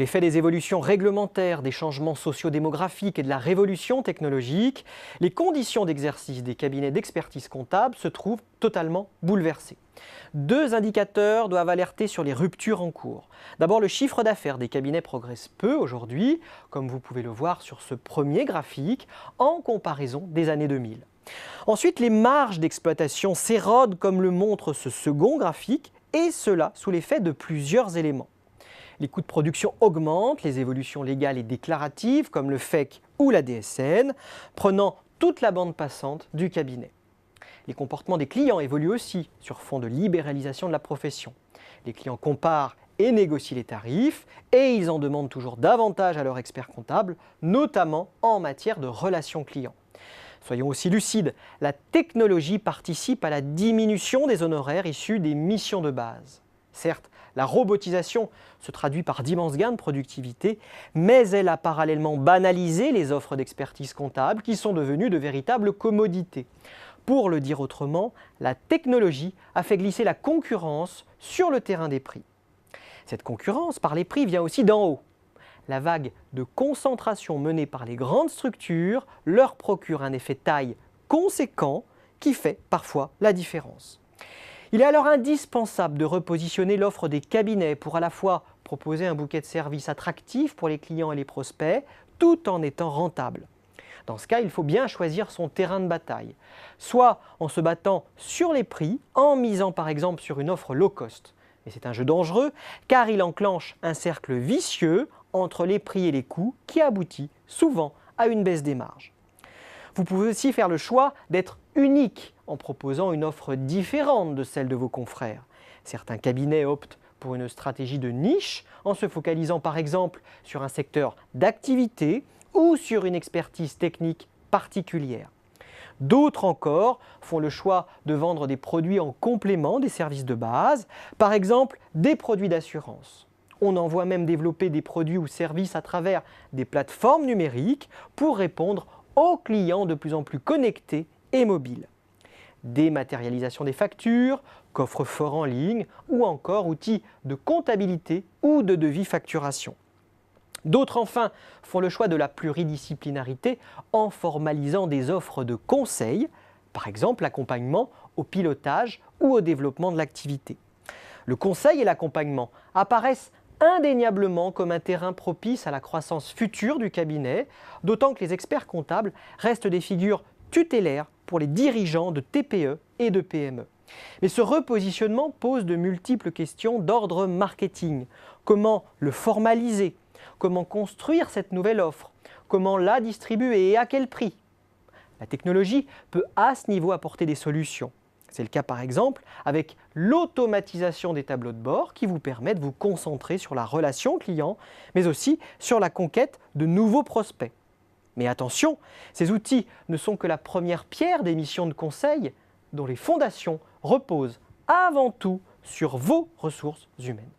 Sous l'effet des évolutions réglementaires, des changements sociodémographiques et de la révolution technologique, les conditions d'exercice des cabinets d'expertise comptable se trouvent totalement bouleversées. Deux indicateurs doivent alerter sur les ruptures en cours. D'abord, le chiffre d'affaires des cabinets progresse peu aujourd'hui, comme vous pouvez le voir sur ce premier graphique, en comparaison des années 2000. Ensuite, les marges d'exploitation s'érodent comme le montre ce second graphique, et cela sous l'effet de plusieurs éléments. Les coûts de production augmentent, les évolutions légales et déclaratives comme le FEC ou la DSN, prenant toute la bande passante du cabinet. Les comportements des clients évoluent aussi sur fond de libéralisation de la profession. Les clients comparent et négocient les tarifs et ils en demandent toujours davantage à leur expert comptable, notamment en matière de relations clients. Soyons aussi lucides, la technologie participe à la diminution des honoraires issus des missions de base. Certes, la robotisation se traduit par d'immenses gains de productivité, mais elle a parallèlement banalisé les offres d'expertise comptable qui sont devenues de véritables commodités. Pour le dire autrement, la technologie a fait glisser la concurrence sur le terrain des prix. Cette concurrence par les prix vient aussi d'en haut. La vague de concentration menée par les grandes structures leur procure un effet taille conséquent qui fait parfois la différence. Il est alors indispensable de repositionner l'offre des cabinets pour à la fois proposer un bouquet de services attractif pour les clients et les prospects, tout en étant rentable. Dans ce cas, il faut bien choisir son terrain de bataille, soit en se battant sur les prix, en misant par exemple sur une offre low cost. Mais c'est un jeu dangereux car il enclenche un cercle vicieux entre les prix et les coûts qui aboutit souvent à une baisse des marges. Vous pouvez aussi faire le choix d'être unique en proposant une offre différente de celle de vos confrères. Certains cabinets optent pour une stratégie de niche en se focalisant par exemple sur un secteur d'activité ou sur une expertise technique particulière. D'autres encore font le choix de vendre des produits en complément des services de base, par exemple des produits d'assurance. On en voit même développer des produits ou services à travers des plateformes numériques pour répondre aux clients de plus en plus connectés et mobiles. Dématérialisation des factures, coffre-fort en ligne ou encore outils de comptabilité ou de devis facturation. D'autres enfin font le choix de la pluridisciplinarité en formalisant des offres de conseil, par exemple l'accompagnement au pilotage ou au développement de l'activité. Le conseil et l'accompagnement apparaissent indéniablement comme un terrain propice à la croissance future du cabinet, d'autant que les experts comptables restent des figures tutélaires pour les dirigeants de TPE et de PME. Mais ce repositionnement pose de multiples questions d'ordre marketing. Comment le formaliser? Comment construire cette nouvelle offre? Comment la distribuer et à quel prix? La technologie peut à ce niveau apporter des solutions. C'est le cas par exemple avec l'automatisation des tableaux de bord qui vous permet de vous concentrer sur la relation client, mais aussi sur la conquête de nouveaux prospects. Mais attention, ces outils ne sont que la première pierre des missions de conseil dont les fondations reposent avant tout sur vos ressources humaines.